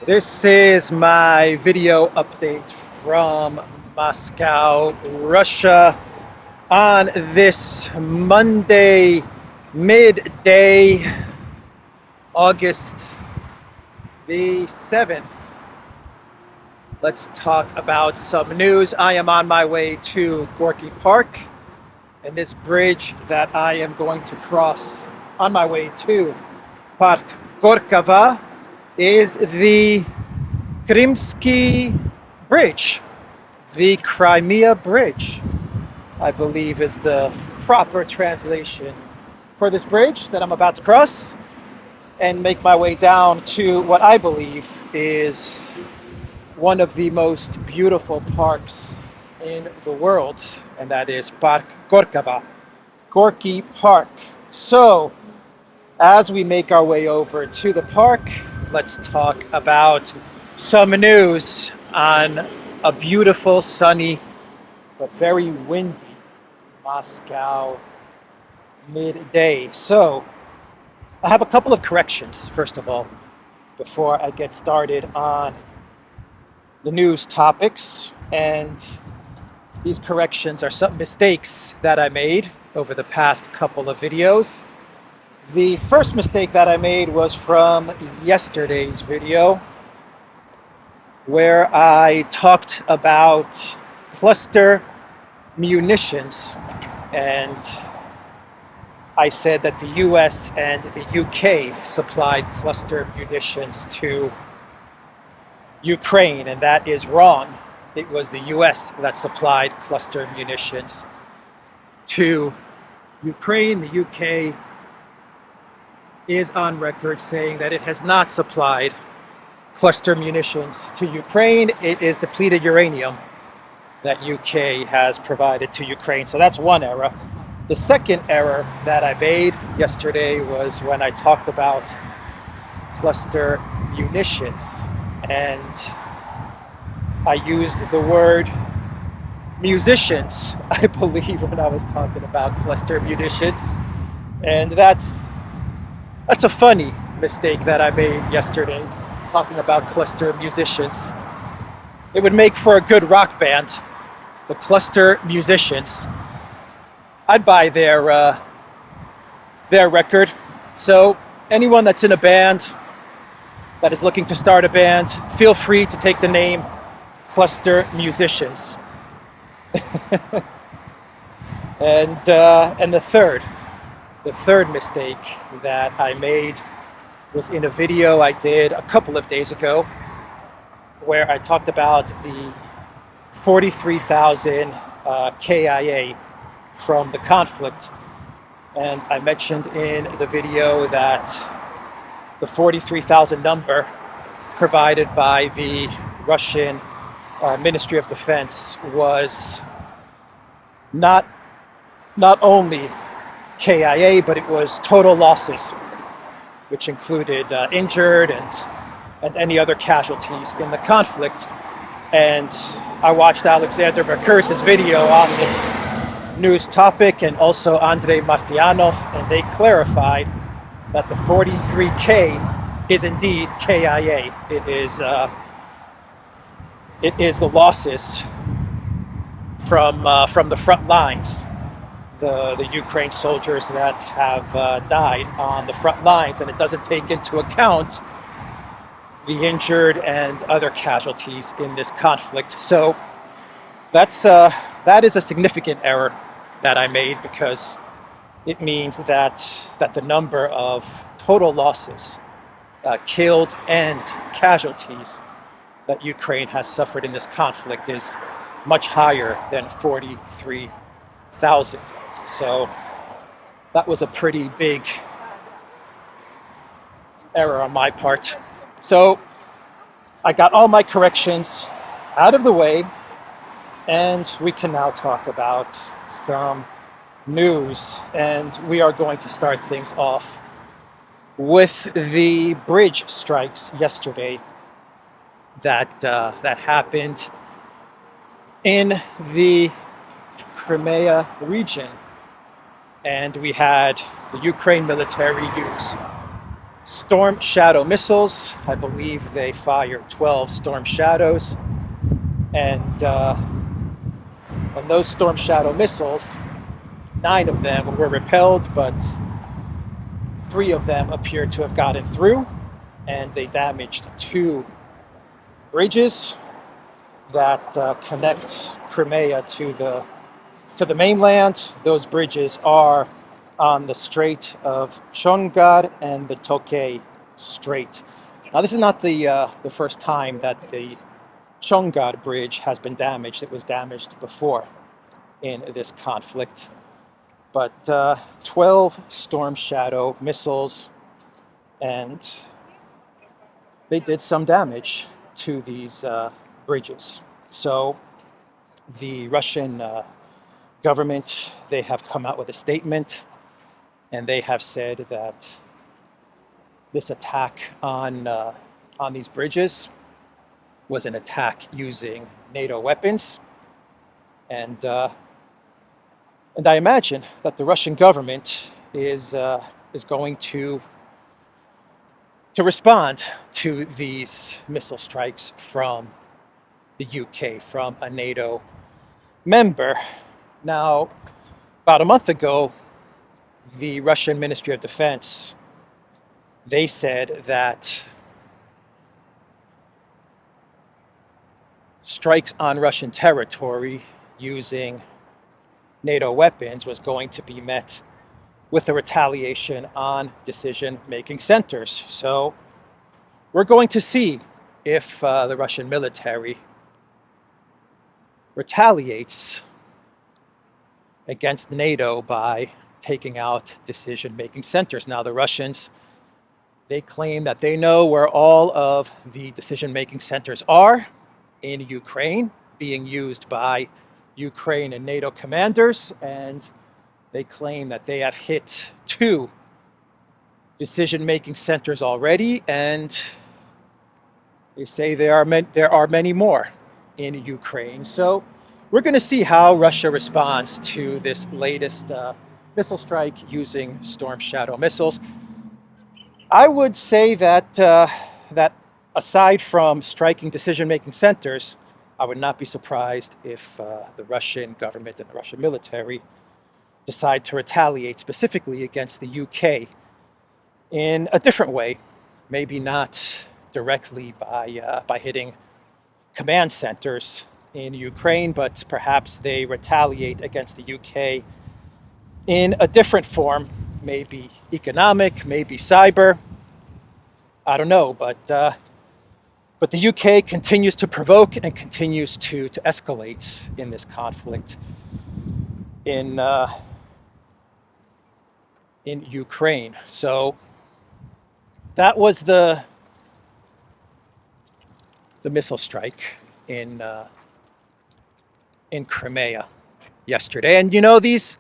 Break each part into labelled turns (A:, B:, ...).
A: This is my video update from Moscow, Russia on this Monday, midday, August the 7th. Let's talk about some news. I am on my way to Gorky Park, and this bridge that I am going to cross on my way to Park Gorkava is the Krimsky Bridge, the Crimea Bridge, I believe is the proper translation for this bridge that I'm about to cross and make my way down to what I believe is one of the most beautiful parks in the world, and that is Park Gorkava, Gorky Park. So, as we make our way over to the park, let's talk about some news on a beautiful, sunny, but very windy Moscow midday. So, I have a couple of corrections, first of all, before I get started on the news topics. And these corrections are some mistakes that I made over the past couple of videos. The first mistake that I made was from yesterday's video, where I talked about cluster munitions, and I said that the US and the UK supplied cluster munitions to Ukraine, and that is wrong. It was the US that supplied cluster munitions to Ukraine. The UK is on record saying that it has not supplied cluster munitions to Ukraine. It is depleted uranium that UK has provided to Ukraine. So that's one error. The second error that I made yesterday was when I talked about cluster munitions, and I used the word musicians, I believe, when I was talking about cluster munitions. And that's a funny mistake that I made yesterday, talking about cluster musicians. It would make for a good rock band, the Cluster Musicians. I'd buy their record. So anyone that's in a band, that is looking to start a band, feel free to take the name Cluster Musicians. And the third mistake that I made was in a video I did a couple of days ago, where I talked about the 43,000 KIA from the conflict. And I mentioned in the video that the 43,000 number provided by the Russian Ministry of Defense was not only KIA, but it was total losses, which included injured and any other casualties in the conflict. And I watched Alexander Merkuris's video on this news topic, and also Andrei Martyanov, and they clarified that the 43K is indeed KIA. It is the losses from the front lines, the Ukraine soldiers that have died on the front lines, and it doesn't take into account the injured and other casualties in this conflict. So that is a significant error that I made, because it means that the number of total losses, killed and casualties, that Ukraine has suffered in this conflict is much higher than 43,000. So that was a pretty big error on my part. So I got all my corrections out of the way, and we can now talk about some news. And we are going to start things off with the bridge strikes yesterday that happened in the Crimea region. And we had the Ukraine military use Storm Shadow missiles. I believe they fired 12 Storm Shadows. And when those Storm Shadow missiles, 9 of them were repelled, but 3 of them appear to have gotten through, and they damaged 2 bridges that connect Crimea to the mainland. Those bridges are on the Strait of Chongar and the Tokay Strait. Now, this is not the first time that the Chongar Bridge has been damaged. It was damaged before in this conflict. But 12 Storm Shadow missiles, and they did some damage to these bridges. So the Russian government, they have come out with a statement, and they have said that this attack on these bridges was an attack using NATO weapons, and I imagine that the Russian government is going to respond to these missile strikes from the UK, from a NATO member. Now, about a month ago, the Russian Ministry of Defense, they said that strikes on Russian territory using NATO weapons was going to be met with a retaliation on decision-making centers. So we're going to see if the Russian military retaliates against NATO by taking out decision-making centers. Now, the Russians, they claim that they know where all of the decision-making centers are in Ukraine, being used by Ukraine and NATO commanders, and they claim that they have hit 2 decision-making centers already, and they say there are many more in Ukraine. So we're going to see how Russia responds to this latest missile strike using Storm Shadow missiles. I would say that that aside from striking decision-making centers, I would not be surprised if the Russian government and the Russian military decide to retaliate specifically against the UK in a different way, maybe not directly by hitting command centers in Ukraine, but perhaps they retaliate against the UK in a different form, maybe economic, maybe cyber. I don't know, but the UK continues to provoke and continues to escalate in this conflict in Ukraine. So that was the missile strike in Crimea yesterday. And you know, these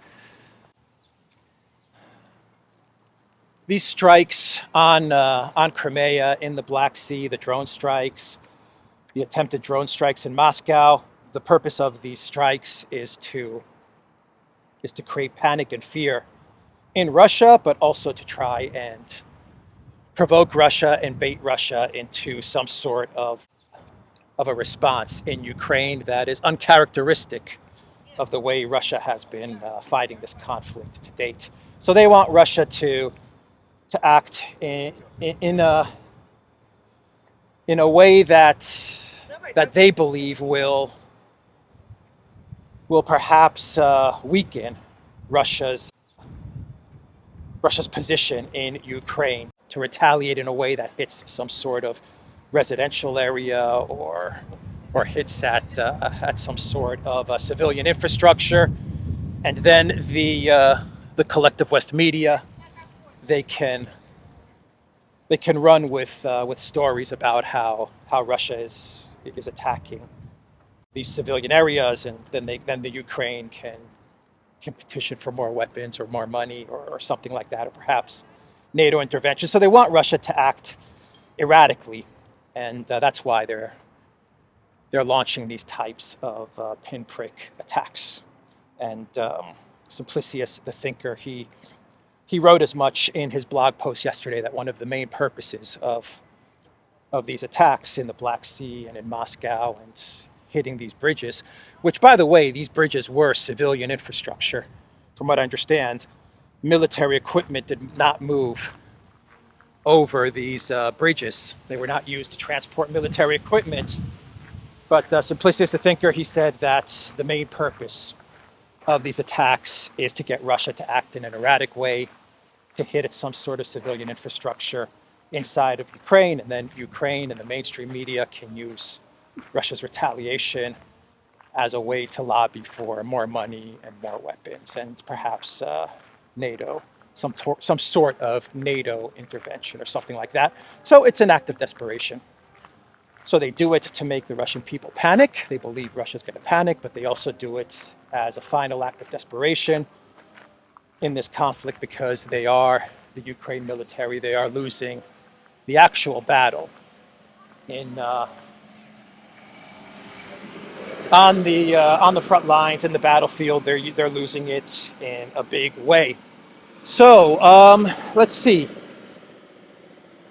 A: strikes on Crimea, in the Black Sea, the drone strikes, the attempted drone strikes in Moscow, the purpose of these strikes is to create panic and fear in Russia, but also to try and provoke Russia and bait Russia into some sort of a response in Ukraine that is uncharacteristic of the way Russia has been fighting this conflict to date. So they want Russia to act in a way that they believe will perhaps weaken Russia's position in Ukraine, to retaliate in a way that hits some sort of residential area or hits at some sort of civilian infrastructure, and then the collective West media, they can run with stories about how Russia is attacking these civilian areas, and then the Ukraine can petition for more weapons or more money or something like that, or perhaps NATO intervention. So they want Russia to act erratically, and that's why they're launching these types of pinprick attacks. And Simplicius, the thinker, he he wrote as much in his blog post yesterday that one of the main purposes of these attacks in the Black Sea and in Moscow and hitting these bridges, which, by the way, these bridges were civilian infrastructure. From what I understand, military equipment did not move over these bridges. They were not used to transport military equipment. But Simplistic the Thinker, he said that the main purpose of these attacks is to get Russia to act in an erratic way, to hit at some sort of civilian infrastructure inside of Ukraine, and then Ukraine and the mainstream media can use Russia's retaliation as a way to lobby for more money and more weapons, and perhaps NATO, some sort of NATO intervention or something like that. So it's an act of desperation. So they do it to make the Russian people panic. They believe Russia's going to panic, but they also do it as a final act of desperation in this conflict because they are, the Ukraine military, they are losing the actual battle on the front lines in the battlefield. They're losing it in a big way. So let's see.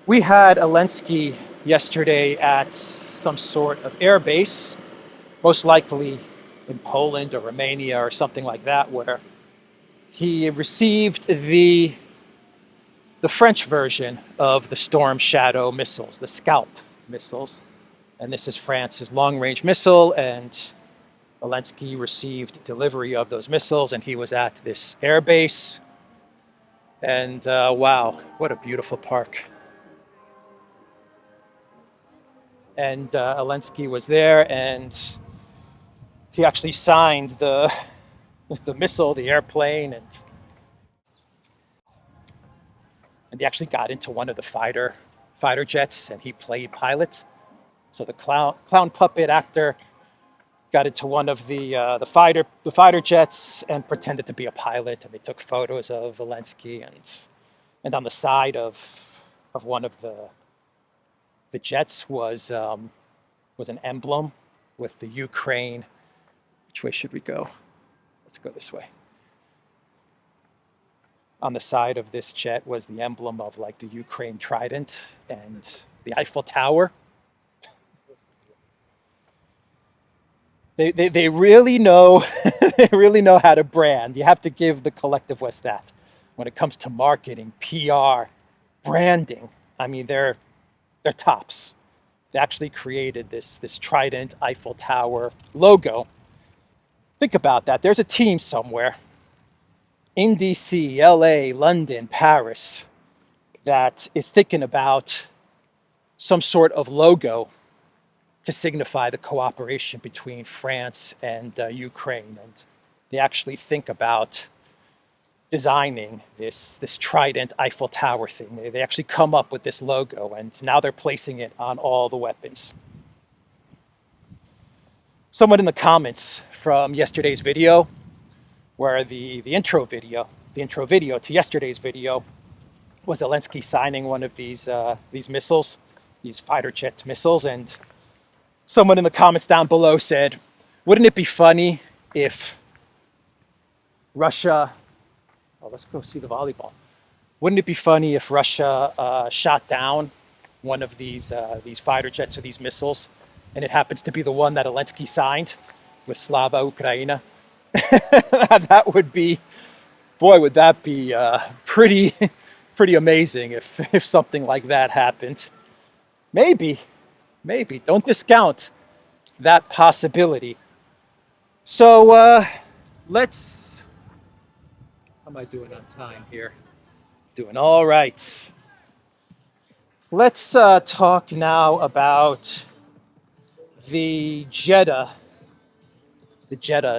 A: We had Elensky yesterday at some sort of air base, most likely in Poland or Romania or something like that, where he received the French version of the Storm Shadow missiles, the Scalp missiles. And this is France's long-range missile, and Elensky received delivery of those missiles, and he was at this air base. And wow, what a beautiful park. And Elensky was there, and he actually signed the missile, the airplane, and he actually got into one of the fighter jets, and he played pilot. So the clown puppet actor got into one of the fighter jets and pretended to be a pilot, and they took photos of Zelensky, and on the side of one of the jets was an emblem with the Ukraine. Which way should we go? Let's go this way. On the side of this jet was the emblem of like the Ukraine trident and the Eiffel Tower. They really know they really know how to brand. You have to give the Collective West that. When it comes to marketing, PR, branding, I mean they're tops. They actually created this trident Eiffel Tower logo. Think about that. There's a team somewhere in DC, LA, London, Paris that is thinking about some sort of logo to signify the cooperation between France and Ukraine. And they actually think about designing this trident Eiffel Tower thing. They actually come up with this logo, and now they're placing it on all the weapons. Someone in the comments from yesterday's video, where the intro video to yesterday's video was Elensky signing one of these missiles, these fighter jet missiles, and someone in the comments down below said, wouldn't it be funny if Russia, oh, let's go see the volleyball. Wouldn't it be funny if Russia shot down one of these fighter jets or these missiles, and it happens to be the one that Elensky signed with Slava Ukraina? That would be, boy, would that be pretty amazing if something like that happened. Maybe. Don't discount that possibility. So let's, how am I doing on time here? Doing all right. Let's talk now about the Jeddah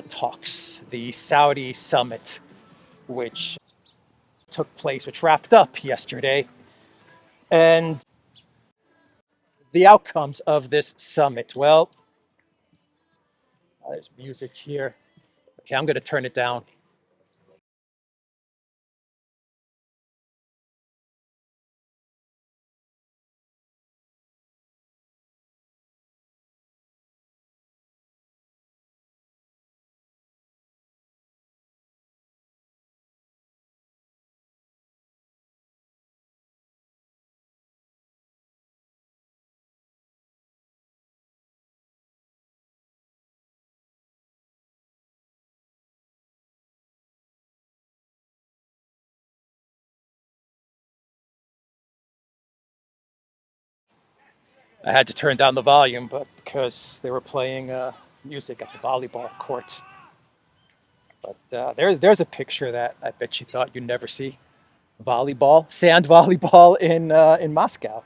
A: talks, the Saudi summit, which took place, which wrapped up yesterday. And the outcomes of this summit. Well, there's music here. Okay, I'm going to turn it down. I had to turn down the volume, but because they were playing music at the volleyball court. But there's a picture that I bet you thought you'd never see. Volleyball, sand volleyball in Moscow.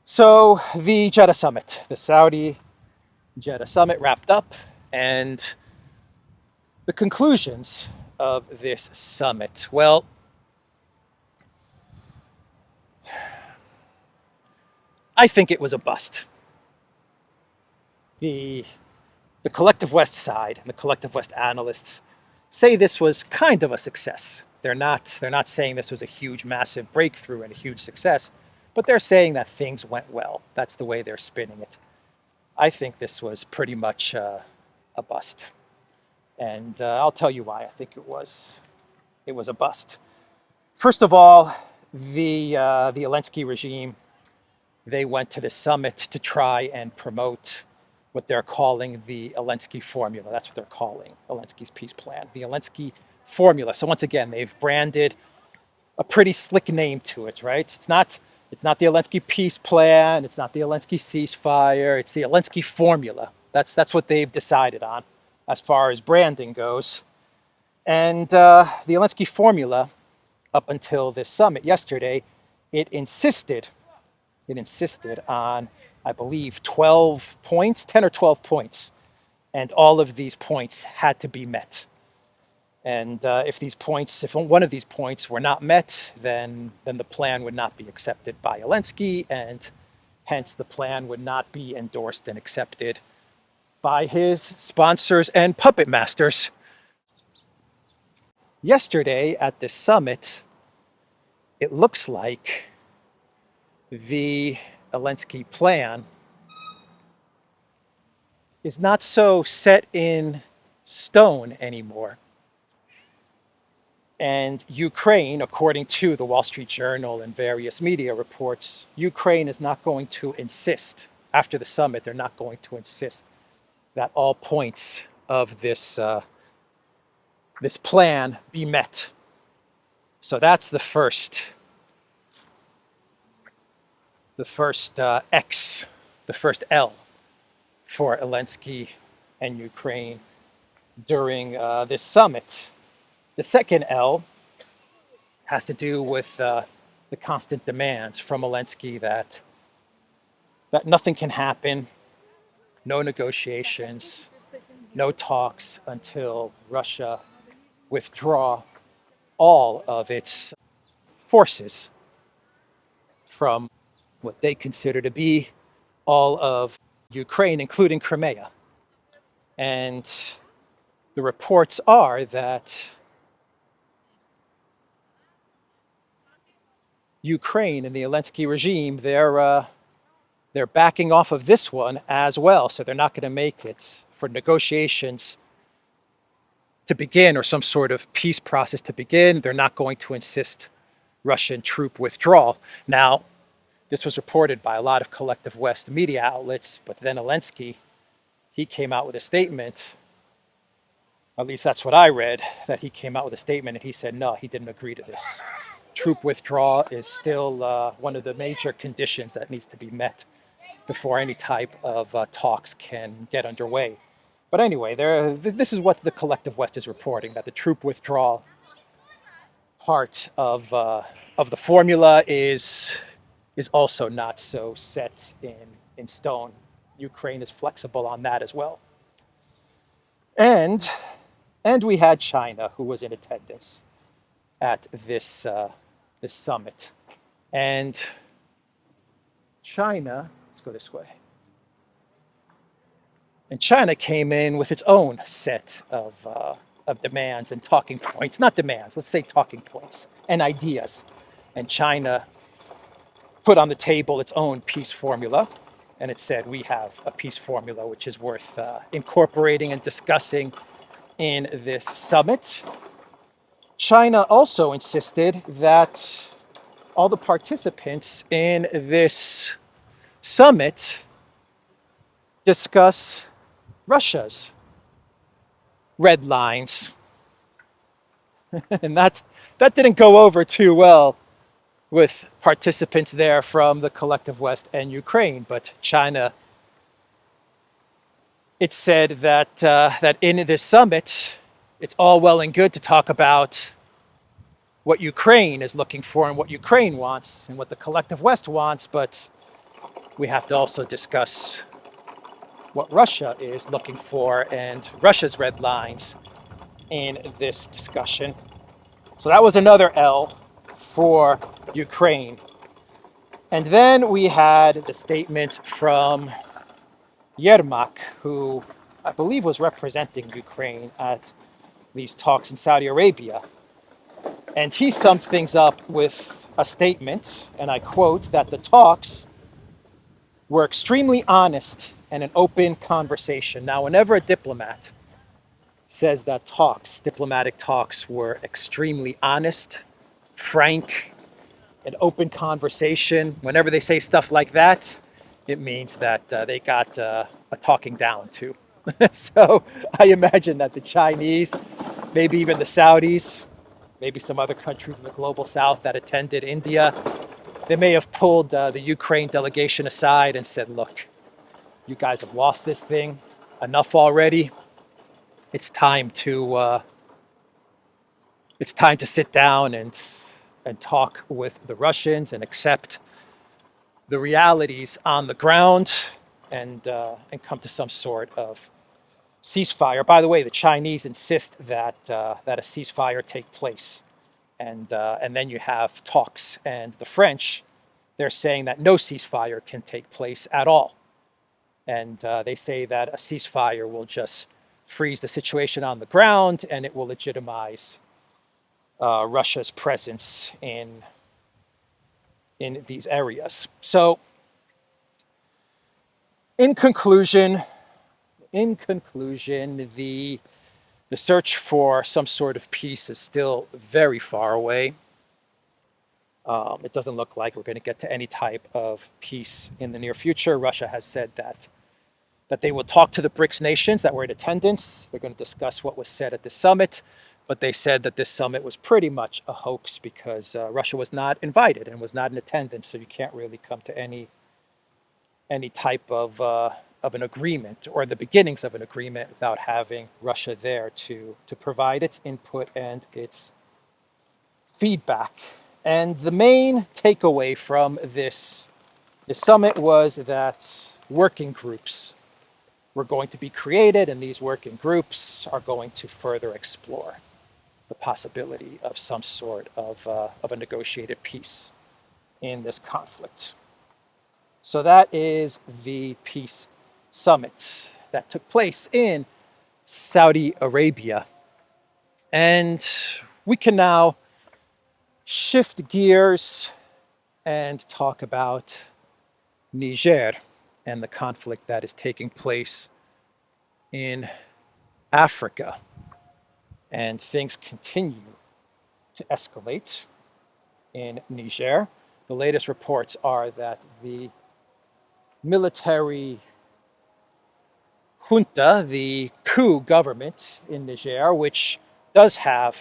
A: So the Jeddah summit, the Saudi Jeddah summit wrapped up, and the conclusions of this summit. Well, I think it was a bust. The collective West side and the collective West analysts say this was kind of a success. They're not saying this was a huge, massive breakthrough and a huge success, but they're saying that things went well. That's the way they're spinning it. I think this was pretty much a bust, and I'll tell you why I think it was a bust. First of all, the Elensky regime, they went to the summit to try and promote what they're calling the Elensky formula. That's what they're calling Elensky's peace plan, the Elensky formula. So once again, they've branded a pretty slick name to it, right? It's not the Elensky peace plan. It's not the Elensky ceasefire. It's the Elensky formula. That's what they've decided on as far as branding goes. And the Elensky formula, up until this summit yesterday, it insisted on, I believe, 12 points, 10 or 12 points. And all of these points had to be met. And if one of these points were not met, then the plan would not be accepted by Elensky, and hence the plan would not be endorsed and accepted by his sponsors and puppet masters. Yesterday at this summit, it looks like the Elensky plan is not so set in stone anymore. And Ukraine, according to the Wall Street Journal and various media reports, Ukraine is not going to insist, after the summit, they're not going to insist that all points of this plan be met. So that's the first X, the first L for Elensky and Ukraine during this summit. The second L has to do with the constant demands from Zelensky that nothing can happen, no negotiations, no talks until Russia withdraw all of its forces from what they consider to be all of Ukraine, including Crimea. And the reports are that Ukraine and the Elensky regime, they're backing off of this one as well. So they're not going to make it for negotiations to begin or some sort of peace process to begin. They're not going to insist Russian troop withdrawal. Now, this was reported by a lot of collective West media outlets, but then Elensky, he came out with a statement, at least that's what I read, that he came out with a statement and he said, no, he didn't agree to this. Troop withdrawal is still one of the major conditions that needs to be met before any type of talks can get underway. But anyway, this is what the collective West is reporting, that the troop withdrawal part of the formula is also not so set in stone. Ukraine is flexible on that as well. And we had China, who was in attendance at this summit. And China, let's go this way. And China came in with its own set of demands and talking points, not demands, let's say talking points and ideas. And China put on the table its own peace formula. And it said, we have a peace formula which is worth incorporating and discussing in this summit. China also insisted that all the participants in this summit discuss Russia's red lines. And that didn't go over too well with participants there from the collective West and Ukraine. But China, it said that in this summit, it's all well and good to talk about what Ukraine is looking for and what Ukraine wants and what the collective West wants, but we have to also discuss what Russia is looking for and Russia's red lines in this discussion. So that was another L for Ukraine. And then we had the statement from Yermak, who I believe was representing Ukraine at these talks in Saudi Arabia. And he summed things up with a statement, and I quote, that the talks were extremely honest and an open conversation. Now, whenever a diplomat says that diplomatic talks were extremely honest, frank, an open conversation, whenever they say stuff like that, it means that they got a talking down to. So I imagine that the Chinese, maybe even the Saudis, maybe some other countries in the global south that attended India, they may have pulled the Ukraine delegation aside and said, look, you guys have lost this thing enough already. It's time to sit down and talk with the Russians and accept the realities on the ground and come to some sort of ceasefire. By the way, the Chinese insist that a ceasefire take place, and then you have talks. And the French, they're saying that no ceasefire can take place at all, and they say that a ceasefire will just freeze the situation on the ground, and it will legitimize Russia's presence in these areas. So, in conclusion, the search for some sort of peace is still very far away. It doesn't look like we're going to get to any type of peace in the near future. Russia has said that they will talk to the BRICS nations that were in attendance. They're going to discuss what was said at the summit, but they said that this summit was pretty much a hoax because Russia was not invited and was not in attendance, so you can't really come to any type of an agreement or the beginnings of an agreement without having Russia there to provide its input and its feedback. And the main takeaway from this summit was that working groups were going to be created, and these working groups are going to further explore the possibility of some sort of a negotiated peace in this conflict. So that is the peace summit that took place in Saudi Arabia. And we can now shift gears and talk about Niger and the conflict that is taking place in Africa. And things continue to escalate in Niger. The latest reports are that the military junta, the coup government in Niger, which does have,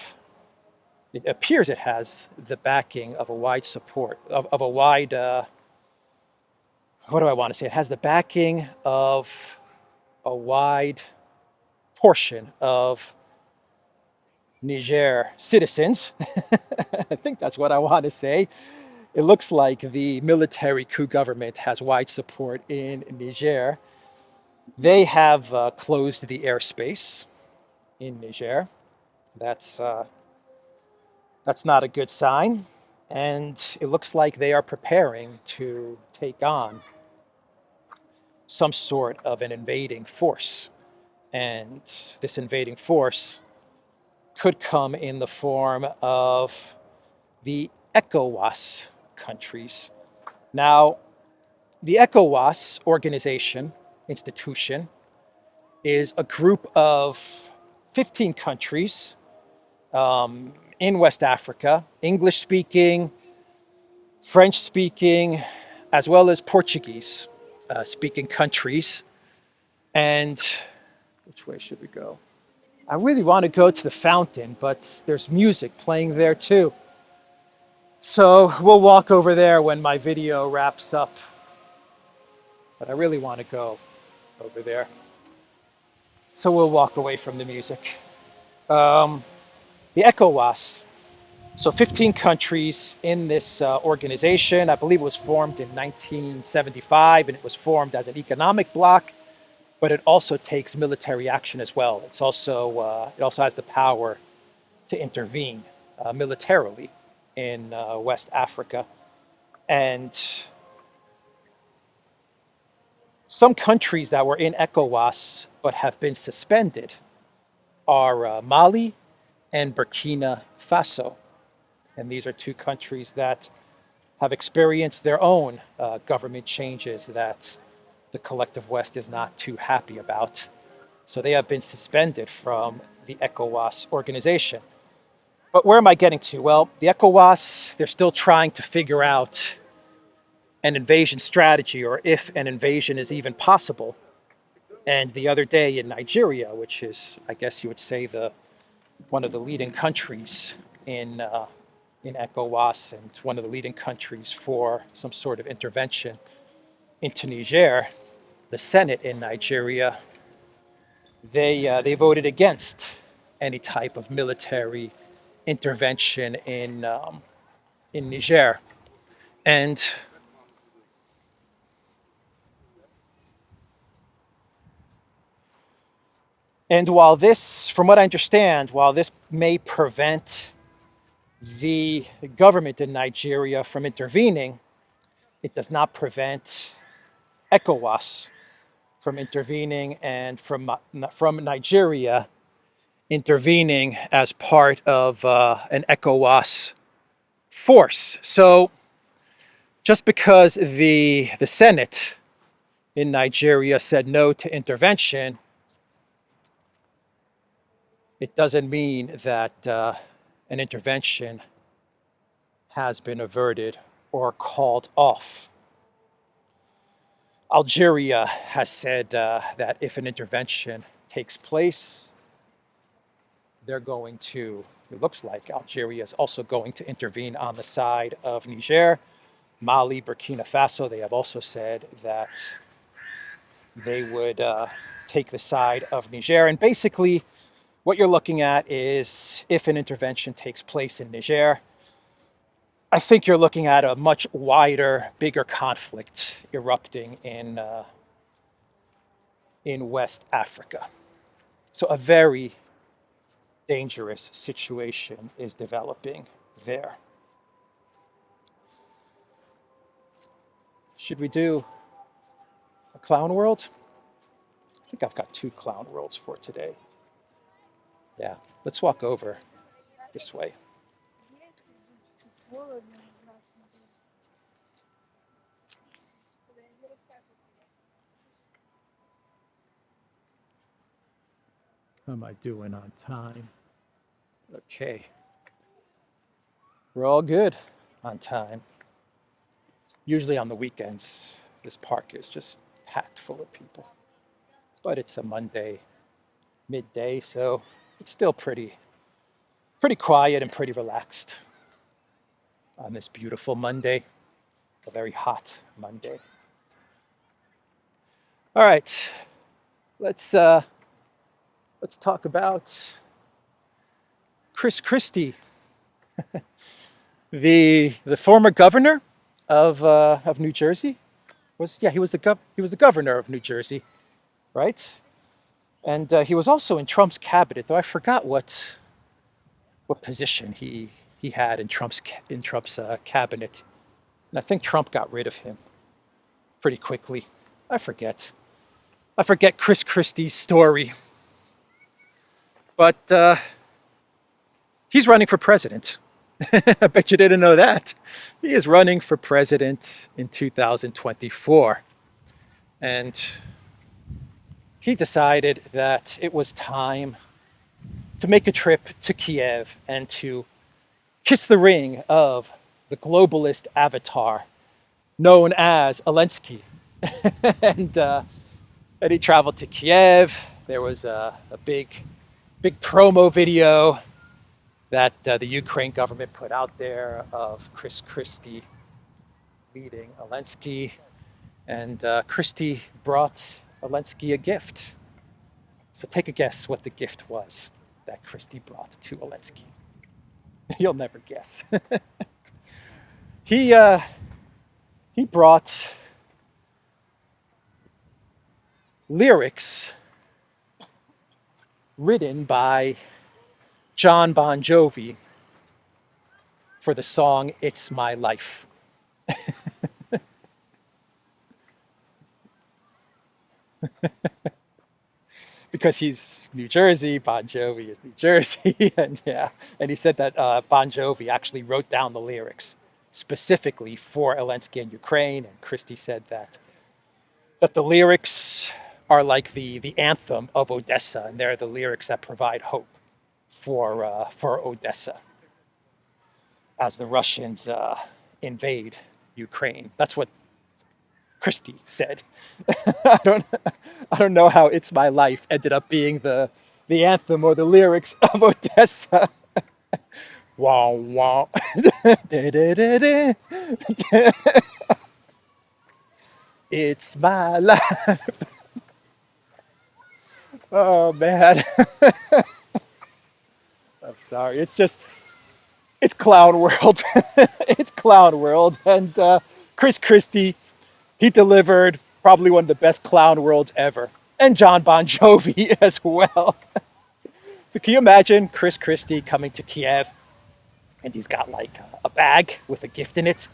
A: it appears it has the backing of a wide support, of a wide, what do I want to say? It has the backing of a wide portion of Niger citizens. I think that's what I want to say. It looks like the military coup government has wide support in Niger. They have closed the airspace in Niger. That's not a good sign. And it looks like they are preparing to take on some sort of an invading force. And this invading force could come in the form of the ECOWAS countries. Now, the ECOWAS institution, is a group of 15 countries in West Africa, English-speaking, French-speaking, as well as Portuguese-speaking countries. And which way should we go? I really want to go to the fountain, but there's music playing there too. So we'll walk over there when my video wraps up. But I really want to go over there. So we'll walk away from the music. The ECOWAS. So 15 countries in this organization. I believe it was formed in 1975, and it was formed as an economic bloc, but it also takes military action as well. It also has the power to intervene militarily in West Africa. And some countries that were in ECOWAS but have been suspended are Mali and Burkina Faso. And these are two countries that have experienced their own government changes that the collective West is not too happy about. So they have been suspended from the ECOWAS organization. But where am I getting to? Well, the ECOWAS, they're still trying to figure out an invasion strategy, or if an invasion is even possible. And the other day in Nigeria, which is, I guess you would say, one of the leading countries in ECOWAS and one of the leading countries for some sort of intervention into Niger, the Senate in Nigeria, they voted against any type of military intervention in Niger. And while this, from what I understand, while this may prevent the government in Nigeria from intervening, it does not prevent ECOWAS from intervening and from Nigeria intervening as part of an ECOWAS force. So just because the Senate in Nigeria said no to intervention, it doesn't mean that an intervention has been averted or called off. Algeria has said that if an intervention takes place, they're going to, it looks like Algeria is also going to intervene on the side of Niger. Mali, Burkina Faso, they have also said that they would take the side of Niger. And basically, what you're looking at is, if an intervention takes place in Niger, I think you're looking at a much wider, bigger conflict erupting in West Africa. So a very dangerous situation is developing there. Should we do a clown world? I think I've got 2 clown worlds for today. Yeah, let's walk over this way. How am I doing on time? Okay. We're all good on time. Usually on the weekends, this park is just packed full of people. But it's a Monday midday, so it's still pretty quiet and pretty relaxed on this beautiful Monday, a very hot Monday. All right, let's talk about Christie, the former governor of New Jersey. He was the governor of New Jersey, right? And he was also in Trump's cabinet, though I forgot what position he had in Trump's cabinet. And I think Trump got rid of him pretty quickly. I forget Chris Christie's story. But he's running for president. I bet you didn't know that. He is running for president in 2024. And he decided that it was time to make a trip to Kiev and to kiss the ring of the globalist avatar known as Elensky. and he traveled to Kiev. There was a big promo video that the Ukraine government put out there of Christie leading Elensky. And Christie brought Elensky a gift. So take a guess what the gift was that Christie brought to Elensky. You'll never guess. He brought lyrics written by Jon Bon Jovi for the song "It's My Life." Because he's New Jersey, Bon Jovi is New Jersey, and he said that Bon Jovi actually wrote down the lyrics specifically for Elensky and Ukraine, and Christie said that the lyrics are like the anthem of Odessa, and they're the lyrics that provide hope for Odessa as the Russians invade Ukraine. That's what Christie said. I don't know how "It's My Life" ended up being the anthem or the lyrics of Odessa. Wow, wow. It's my life. Oh man. I'm sorry. It's clown world. It's clown world. And Christie, he delivered probably one of the best clown worlds ever. And Jon Bon Jovi as well. So can you imagine Christie coming to Kiev, and he's got like a bag with a gift in it.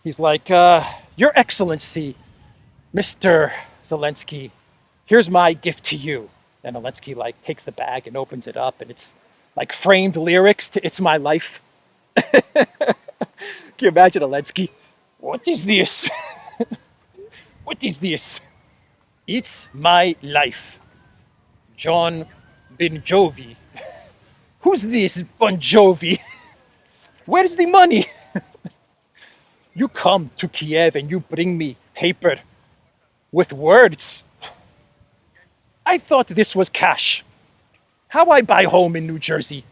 A: He's like, Your Excellency, Mr. Zelensky, here's my gift to you. And Elensky like takes the bag and opens it up, and it's like framed lyrics to "It's My Life." Can you imagine Elensky? What is this? What is this? It's my life. Jon Bon Jovi. Who's this Bon Jovi? Where's the money? You come to Kiev and you bring me paper with words. I thought this was cash. How I buy home in New Jersey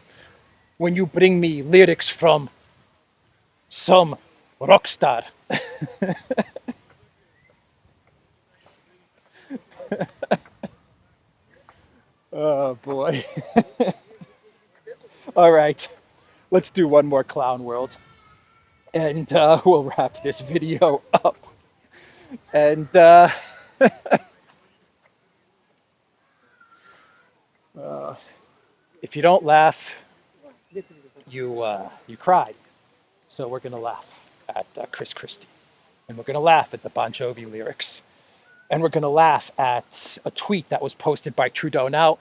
A: when you bring me lyrics from some rock star? Oh boy. All right, let's do one more clown world, and we'll wrap this video up. And if you don't laugh, you cried. So we're gonna laugh at Christie, and we're gonna laugh at the Bon Jovi lyrics, and we're gonna laugh at a tweet that was posted by Trudeau. Now,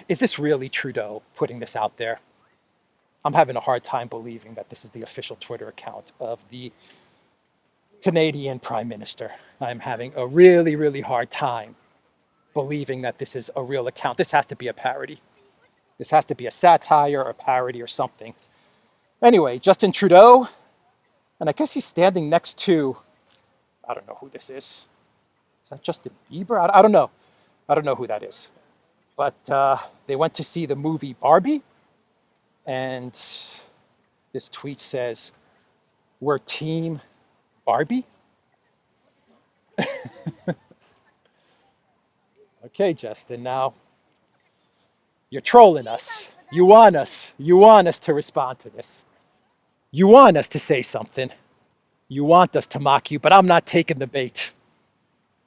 A: is this really Trudeau putting this out there? I'm having a hard time believing that this is the official Twitter account of the Canadian Prime Minister. I'm having a really, really hard time believing that this is a real account. This has to be a parody. This has to be a satire or a parody or something. Anyway, Justin Trudeau, and I guess he's standing next to, I don't know who this is. Is that Justin Bieber? I don't know. I don't know who that is. But they went to see the movie Barbie, and this tweet says, "We're Team Barbie." Okay, Justin, now you're trolling us. You want us to respond to this. You want us to say something. You want us to mock you, but I'm not taking the bait.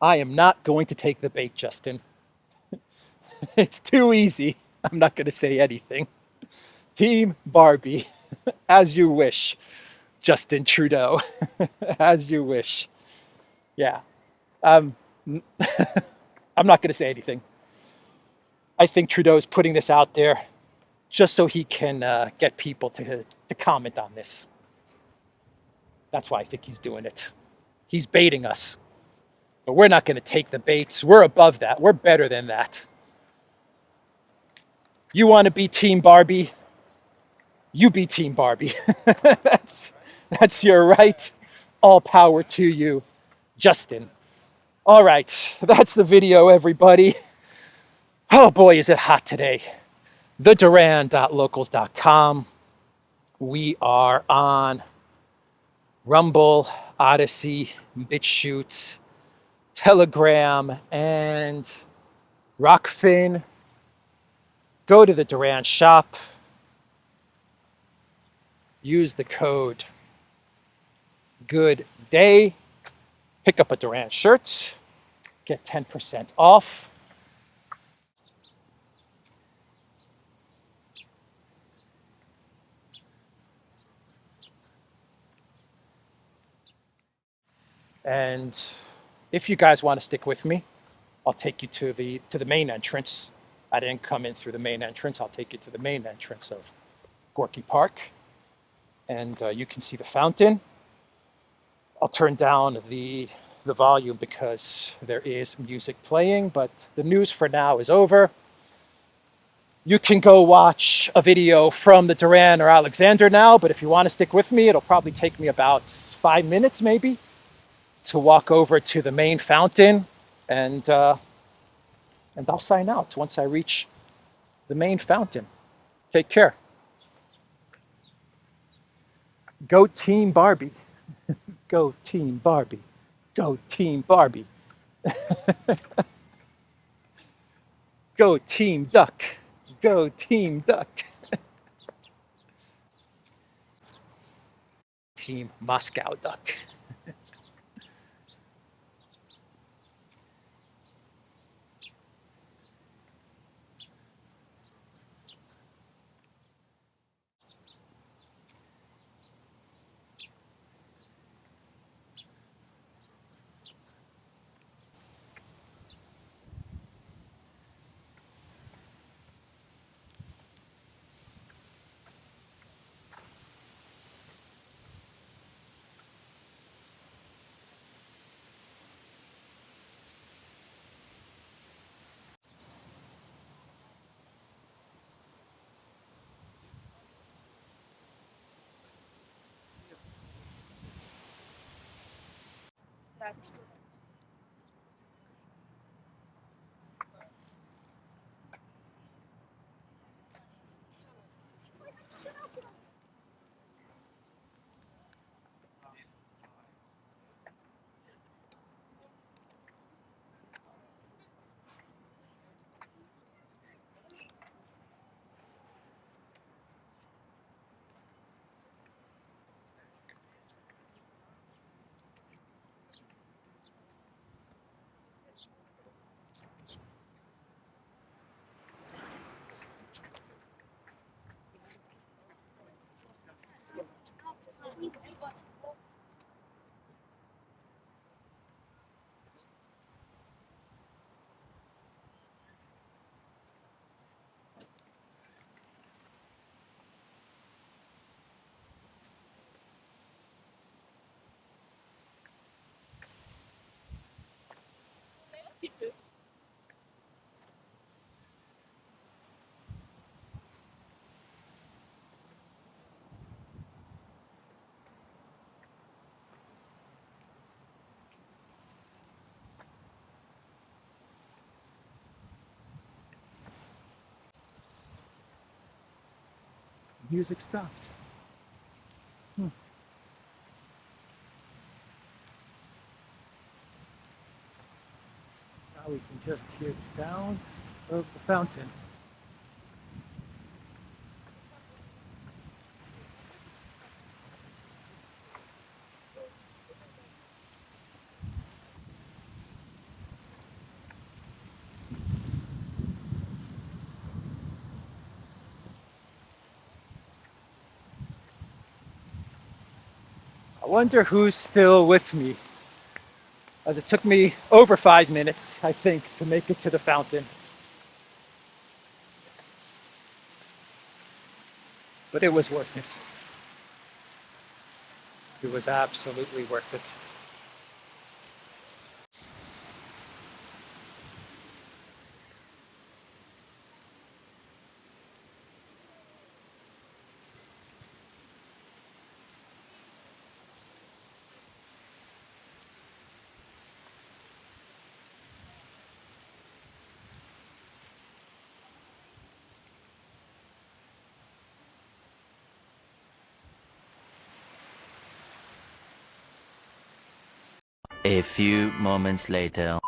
A: I am not going to take the bait, Justin. It's too easy. I'm not going to say anything. Team Barbie, as you wish, Justin Trudeau, as you wish. Yeah. I'm not going to say anything. I think Trudeau is putting this out there just so he can get people to comment on this. That's why I think he's doing it. He's baiting us. But we're not going to take the baits. We're above that. We're better than that. You want to be Team Barbie? You be Team Barbie. That's your right. All power to you, Justin. All right, that's the video, everybody. Oh boy, is it hot today. theduran.locals.com. We are on Rumble, Odyssey, BitChute, Telegram, and Rockfin. Go to the Duran shop. Use the code Good Day. Pick up a Duran shirt. Get 10% off. And if you guys want to stick with me, I'll take you to the main entrance. I didn't come in through the main entrance. I'll take you to the main entrance of Gorky Park, and you can see the fountain. I'll turn down the volume because there is music playing, but the news for now is over. You can go watch a video from the Duran or Alexander now, but if you want to stick with me, it'll probably take me about 5 minutes maybe to walk over to the main fountain, and I'll sign out once I reach the main fountain. Take care. Go Team Barbie. Go Team Barbie. Go Team Barbie. Go Team Duck. Go Team Duck. Team Moscow Duck. Music stopped. Now we can just hear the sound of the fountain. I wonder who's still with me, as it took me over 5 minutes, I think, to make it to the fountain. But it was worth it. It was absolutely worth it.
B: A few moments later.